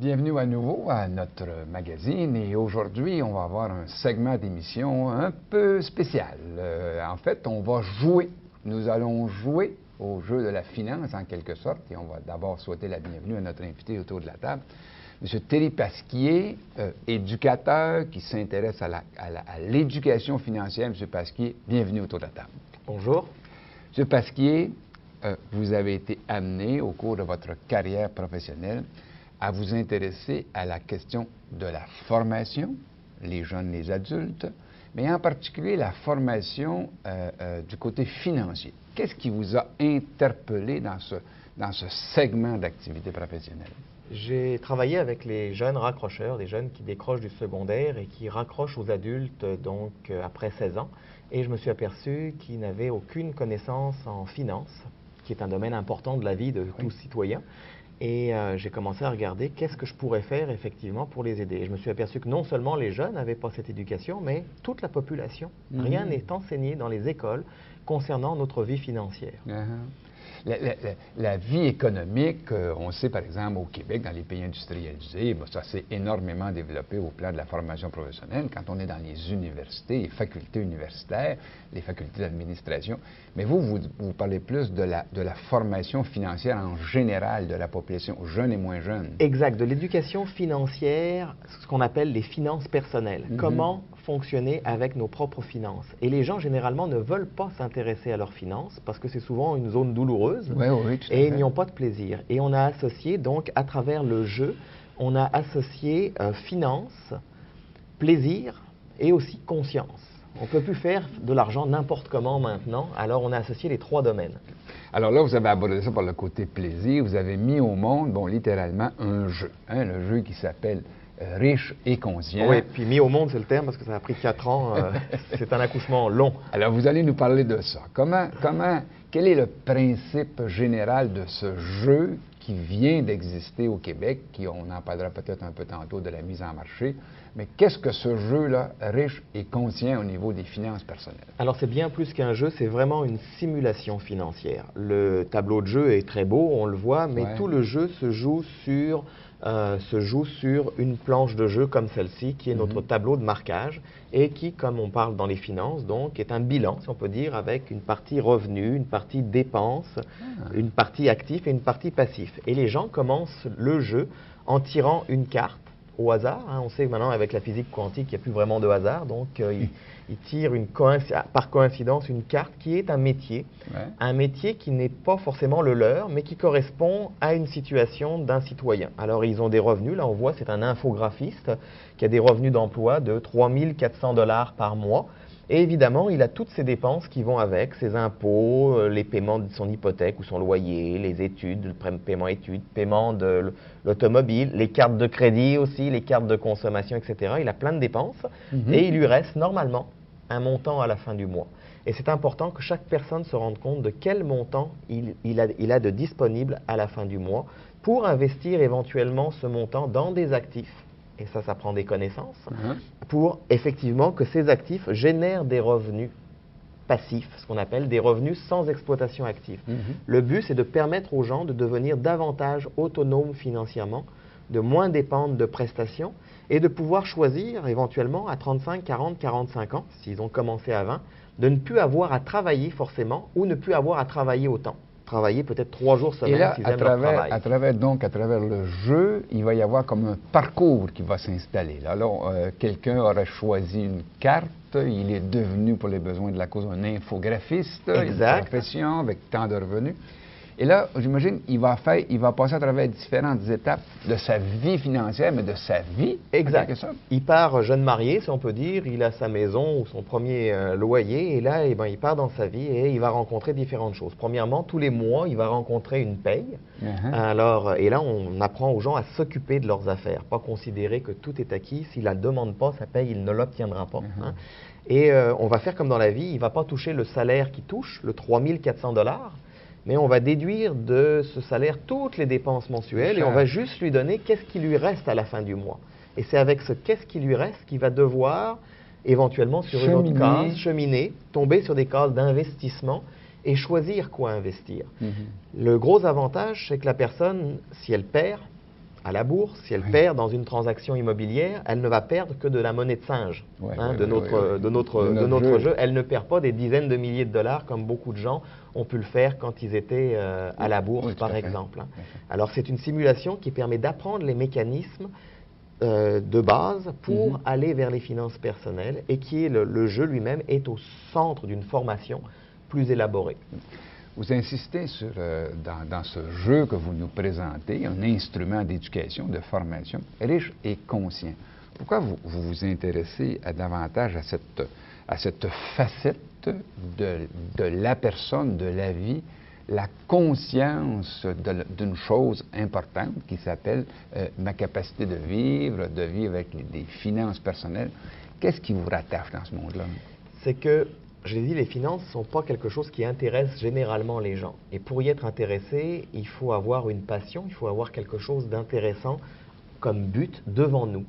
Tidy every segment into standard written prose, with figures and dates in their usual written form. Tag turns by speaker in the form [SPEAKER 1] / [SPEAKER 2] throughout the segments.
[SPEAKER 1] Bienvenue à nouveau à notre magazine et aujourd'hui, on va avoir un segment d'émission un peu spécial. En fait, on va jouer. Nous allons jouer au jeu de la finance en quelque sorte et on va d'abord souhaiter la bienvenue à notre invité autour de la table, M. Thierry Pasquier, éducateur qui s'intéresse à l'éducation financière. M. Pasquier, bienvenue autour de la table.
[SPEAKER 2] Bonjour.
[SPEAKER 1] M. Pasquier, vous avez été amené au cours de votre carrière professionnelle à vous intéresser à la question de la formation, les jeunes, les adultes, mais en particulier la formation du côté financier. Qu'est-ce qui vous a interpellé dans ce segment d'activité professionnelle?
[SPEAKER 2] J'ai travaillé avec les jeunes raccrocheurs, des jeunes qui décrochent du secondaire et qui raccrochent aux adultes donc après 16 ans. Et je me suis aperçu qu'ils n'avaient aucune connaissance en finance, qui est un domaine important de la vie de tout citoyen. Et j'ai commencé à regarder qu'est-ce que je pourrais faire effectivement pour les aider. Et je me suis aperçu que non seulement les jeunes n'avaient pas cette éducation, mais toute la population. Rien n'est enseigné dans les écoles concernant notre vie financière.
[SPEAKER 1] La vie économique, on sait par exemple au Québec, dans les pays industrialisés, ça s'est énormément développé au plan de la formation professionnelle. Quand on est dans les universités, les facultés universitaires, les facultés d'administration, mais vous parlez plus de la formation financière en général de la population, jeunes et moins jeunes.
[SPEAKER 2] Exact, de l'éducation financière, ce qu'on appelle les finances personnelles. Comment fonctionner avec nos propres finances. Et les gens, généralement, ne veulent pas s'intéresser à leurs finances parce que c'est souvent une zone douloureuse et ils n'y ont pas de plaisir. Et on a associé, donc, à travers le jeu, on a associé finance, plaisir et aussi conscience. On ne peut plus faire de l'argent n'importe comment maintenant, alors on a associé les trois domaines.
[SPEAKER 1] Alors là, vous avez abordé ça par le côté plaisir. Vous avez mis au monde, littéralement, un jeu. Le jeu qui s'appelle riche et conscient.
[SPEAKER 2] Oui, puis mis au monde, c'est le terme, parce que ça a pris 4 ans. C'est un accouchement long.
[SPEAKER 1] Alors, vous allez nous parler de ça. Quel est le principe général de ce jeu qui vient d'exister au Québec, on en parlera peut-être un peu tantôt de la mise en marché, mais qu'est-ce que ce jeu-là, riche et conscient au niveau des finances personnelles? Alors,
[SPEAKER 2] c'est bien plus qu'un jeu, c'est vraiment une simulation financière. Le tableau de jeu est très beau, on le voit, mais tout le jeu se joue sur une planche de jeu comme celle-ci, qui est notre tableau de marquage, et qui, comme on parle dans les finances, donc, est un bilan, si on peut dire, avec une partie revenu, une partie dépenses, une partie actif et une partie passif. Et les gens commencent le jeu en tirant une carte au hasard. On sait que maintenant, avec la physique quantique, il n'y a plus vraiment de hasard. Donc, ils tirent par coïncidence une carte qui est un métier qui n'est pas forcément le leur, mais qui correspond à une situation d'un citoyen. Alors, ils ont des revenus. Là, on voit, c'est un infographiste qui a des revenus d'emploi de 3 400 $ par mois. Et évidemment, il a toutes ses dépenses qui vont avec, ses impôts, les paiements de son hypothèque ou son loyer, les études, le paiement études, paiement de l'automobile, les cartes de crédit aussi, les cartes de consommation, etc. Il a plein de dépenses et il lui reste normalement un montant à la fin du mois. Et c'est important que chaque personne se rende compte de quel montant il a de disponible à la fin du mois pour investir éventuellement ce montant dans des actifs. Et ça prend des connaissances, pour effectivement que ces actifs génèrent des revenus passifs, ce qu'on appelle des revenus sans exploitation active. Le but, c'est de permettre aux gens de devenir davantage autonomes financièrement, de moins dépendre de prestations et de pouvoir choisir éventuellement à 35, 40, 45 ans, s'ils ont commencé à 20, de ne plus avoir à travailler forcément ou ne plus avoir à travailler autant. Travailler peut-être 3 jours semaine.
[SPEAKER 1] Et là,
[SPEAKER 2] s'ils aiment leur travail.
[SPEAKER 1] à travers le jeu, il va y avoir comme un parcours qui va s'installer. Alors, quelqu'un aurait choisi une carte, il est devenu, pour les besoins de la cause, un infographiste, une profession avec tant de revenus. Et là, j'imagine, il va passer à travers différentes étapes de sa vie financière, mais de sa vie.
[SPEAKER 2] Exact. Il part jeune marié, si on peut dire, il a sa maison ou son premier loyer, et là, il part dans sa vie et il va rencontrer différentes choses. Premièrement, tous les mois, il va rencontrer une paye. Alors, et là, on apprend aux gens à s'occuper de leurs affaires, pas considérer que tout est acquis. S'il ne la demande pas, sa paye, il ne l'obtiendra pas. Et on va faire comme dans la vie, il ne va pas toucher le salaire qu'il touche, le 3 400 $, mais on va déduire de ce salaire toutes les dépenses mensuelles et on va juste lui donner qu'est-ce qui lui reste à la fin du mois. Et c'est avec ce qu'est-ce qui lui reste qu'il va devoir éventuellement sur une autre case, cheminer, tomber sur des cases d'investissement et choisir quoi investir. Le gros avantage, c'est que la personne, si elle perd, à la bourse, si elle perd dans une transaction immobilière, elle ne va perdre que de la monnaie de singe de notre jeu. Elle ne perd pas des dizaines de milliers de dollars comme beaucoup de gens ont pu le faire quand ils étaient à la bourse, par exemple. Alors c'est une simulation qui permet d'apprendre les mécanismes de base pour aller vers les finances personnelles et qui est le jeu lui-même est au centre d'une formation plus élaborée.
[SPEAKER 1] Vous insistez sur, dans ce jeu que vous nous présentez, un instrument d'éducation, de formation, riche et conscient. Pourquoi vous vous intéressez davantage à cette facette de la personne, de la vie, la conscience d'une chose importante qui s'appelle ma capacité de vivre avec des finances personnelles? Qu'est-ce qui vous rattache dans ce monde-là?
[SPEAKER 2] C'est que, je l'ai dit, les finances ne sont pas quelque chose qui intéresse généralement les gens. Et pour y être intéressé, il faut avoir une passion, il faut avoir quelque chose d'intéressant comme but devant nous.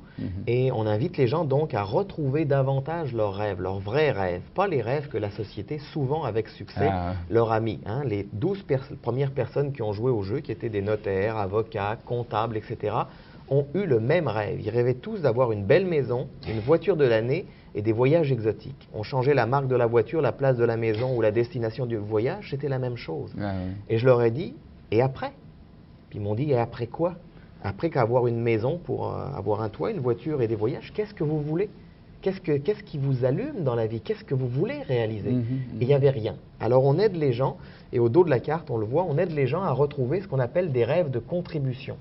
[SPEAKER 2] Et on invite les gens donc à retrouver davantage leurs rêves, leurs vrais rêves, pas les rêves que la société, souvent avec succès, leur a mis. Les 12 premières personnes qui ont joué au jeu, qui étaient des notaires, avocats, comptables, etc., ont eu le même rêve. Ils rêvaient tous d'avoir une belle maison, une voiture de l'année et des voyages exotiques. On changeait la marque de la voiture, la place de la maison ou la destination du voyage, c'était la même chose. Et je leur ai dit, et après? Puis ils m'ont dit, et après quoi? Après qu'avoir une maison pour avoir un toit, une voiture et des voyages, qu'est-ce que vous voulez? Qu'est-ce qui vous allume dans la vie? Qu'est-ce que vous voulez réaliser? Et il n'y avait rien. Alors on aide les gens, et au dos de la carte, on le voit, on aide les gens à retrouver ce qu'on appelle des rêves de contribution.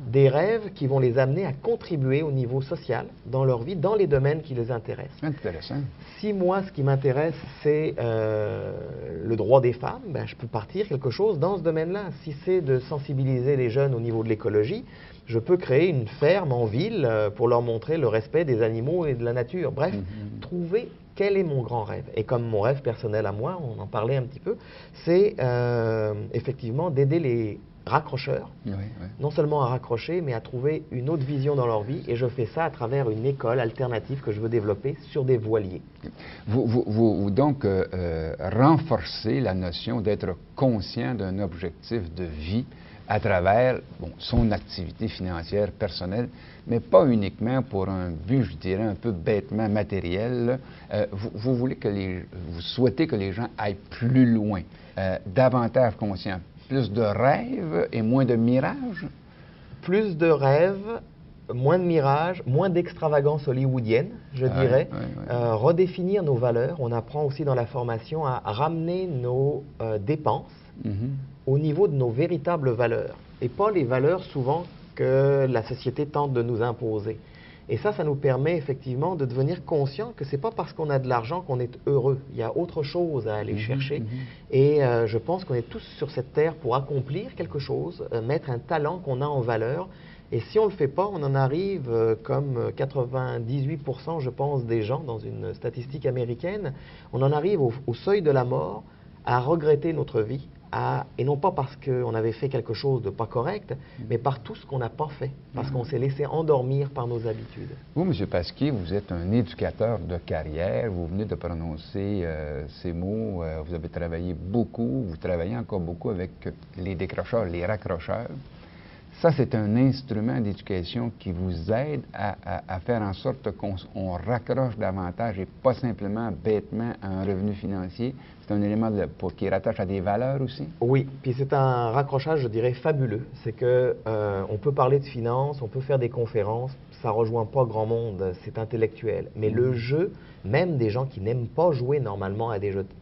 [SPEAKER 2] Des rêves qui vont les amener à contribuer au niveau social dans leur vie, dans les domaines qui les intéressent.
[SPEAKER 1] Intéressant.
[SPEAKER 2] Si moi, ce qui m'intéresse, c'est le droit des femmes, ben, je peux partir quelque chose dans ce domaine-là. Si c'est de sensibiliser les jeunes au niveau de l'écologie, je peux créer une ferme en ville pour leur montrer le respect des animaux et de la nature. Bref, trouver quel est mon grand rêve. Et comme mon rêve personnel à moi, on en parlait un petit peu, c'est effectivement d'aider les raccrocheurs, non seulement à raccrocher, mais à trouver une autre vision dans leur vie. Et je fais ça à travers une école alternative que je veux développer sur des voiliers.
[SPEAKER 1] Vous donc renforcez la notion d'être conscient d'un objectif de vie à travers son activité financière personnelle, mais pas uniquement pour un but, je dirais, un peu bêtement matériel. Vous souhaitez que les gens aillent plus loin, davantage conscients. Plus de rêves et moins de mirages?
[SPEAKER 2] Plus de rêves, moins de mirages, moins d'extravagance hollywoodienne, je dirais. Redéfinir nos valeurs. On apprend aussi dans la formation à ramener nos dépenses au niveau de nos véritables valeurs. Et pas les valeurs souvent que la société tente de nous imposer. Et ça nous permet effectivement de devenir conscient que ce n'est pas parce qu'on a de l'argent qu'on est heureux. Il y a autre chose à aller chercher. Et je pense qu'on est tous sur cette terre pour accomplir quelque chose, mettre un talent qu'on a en valeur. Et si on ne le fait pas, on en arrive, comme 98%, je pense, des gens dans une statistique américaine, on en arrive au seuil de la mort à regretter notre vie. Et non pas parce qu'on avait fait quelque chose de pas correct, mais par tout ce qu'on n'a pas fait, parce qu'on s'est laissé endormir par nos habitudes.
[SPEAKER 1] Vous, M. Pasquier, vous êtes un éducateur de carrière, vous venez de prononcer ces mots, vous avez travaillé beaucoup, vous travaillez encore beaucoup avec les décrocheurs, les raccrocheurs. Ça, c'est un instrument d'éducation qui vous aide à faire en sorte qu'on raccroche davantage et pas simplement bêtement à un revenu financier. C'est un élément qui rattache à des valeurs aussi? Oui,
[SPEAKER 2] puis c'est un raccrochage, je dirais, fabuleux. C'est que on peut parler de finances, on peut faire des conférences, ça rejoint pas grand monde, c'est intellectuel. Mais le jeu, même des gens qui n'aiment pas jouer normalement à des jeux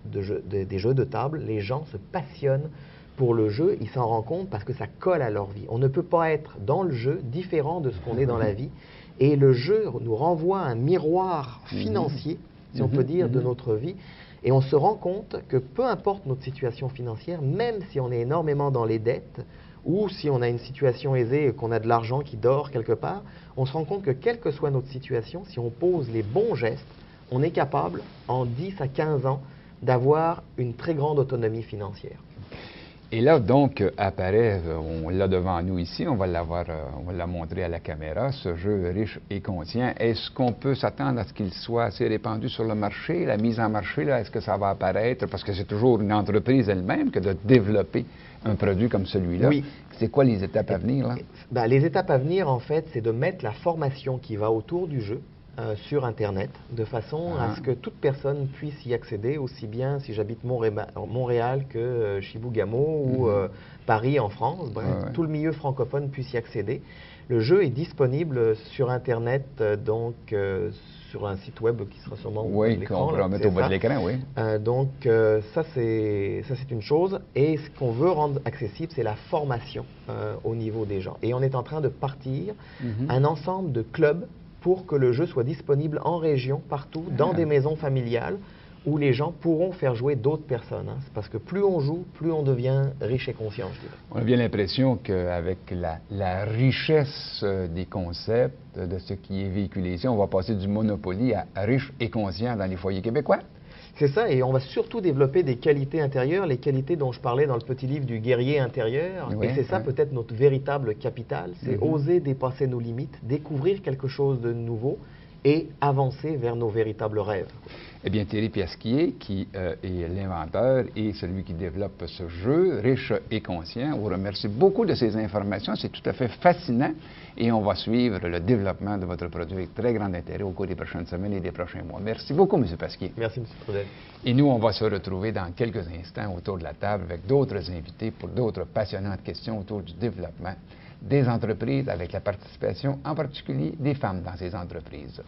[SPEAKER 2] de table, les gens se passionnent pour le jeu, ils s'en rendent compte parce que ça colle à leur vie. On ne peut pas être dans le jeu différent de ce qu'on est dans la vie. Et le jeu nous renvoie un miroir financier, si on peut dire, de notre vie. Et on se rend compte que peu importe notre situation financière, même si on est énormément dans les dettes, ou si on a une situation aisée et qu'on a de l'argent qui dort quelque part, on se rend compte que quelle que soit notre situation, si on pose les bons gestes, on est capable, en 10 à 15 ans, d'avoir une très grande autonomie financière.
[SPEAKER 1] Et là, donc, apparaît, on l'a devant nous ici, on va la montrer à la caméra, ce jeu riche et conscient. Est-ce qu'on peut s'attendre à ce qu'il soit assez répandu sur le marché? La mise en marché, là, est-ce que ça va apparaître? Parce que c'est toujours une entreprise elle-même que de développer un produit comme celui-là.
[SPEAKER 2] Oui.
[SPEAKER 1] C'est quoi les étapes à venir, là?
[SPEAKER 2] Ben, les étapes à venir, en fait, c'est de mettre la formation qui va autour du jeu sur Internet, de façon à ce que toute personne puisse y accéder, aussi bien si j'habite Montréal que Chibougamau ou Paris en France. Bref, tout le milieu francophone puisse y accéder. Le jeu est disponible sur Internet, donc sur un site web qui sera sûrement au bas de l'écran.
[SPEAKER 1] Oui, qu'on pourra mettre au bas de l'écran, oui.
[SPEAKER 2] Donc, ça, c'est une chose. Et ce qu'on veut rendre accessible, c'est la formation au niveau des gens. Et on est en train de partir un ensemble de clubs pour que le jeu soit disponible en région, partout, dans des maisons familiales, où les gens pourront faire jouer d'autres personnes. C'est parce que plus on joue, plus on devient riche et conscient, je dirais.
[SPEAKER 1] On a bien l'impression qu'avec la richesse des concepts, de ce qui est véhiculé ici, on va passer du Monopoly à riche et conscient dans les foyers québécois.
[SPEAKER 2] C'est ça, et on va surtout développer des qualités intérieures, les qualités dont je parlais dans le petit livre du guerrier intérieur. Et c'est ça peut-être notre véritable capital, c'est oser dépasser nos limites, découvrir quelque chose de nouveau et avancer vers nos véritables rêves.
[SPEAKER 1] Eh bien, Thierry Piasquier, qui est l'inventeur et celui qui développe ce jeu, riche et conscient, vous remercie beaucoup de ces informations. C'est tout à fait fascinant et on va suivre le développement de votre produit avec très grand intérêt au cours des prochaines semaines et des prochains mois. Merci beaucoup, M. Pasquier.
[SPEAKER 2] Merci, M. Trudel.
[SPEAKER 1] Et nous, on va se retrouver dans quelques instants autour de la table avec d'autres invités pour d'autres passionnantes questions autour du développement des entreprises avec la participation en particulier des femmes dans ces entreprises.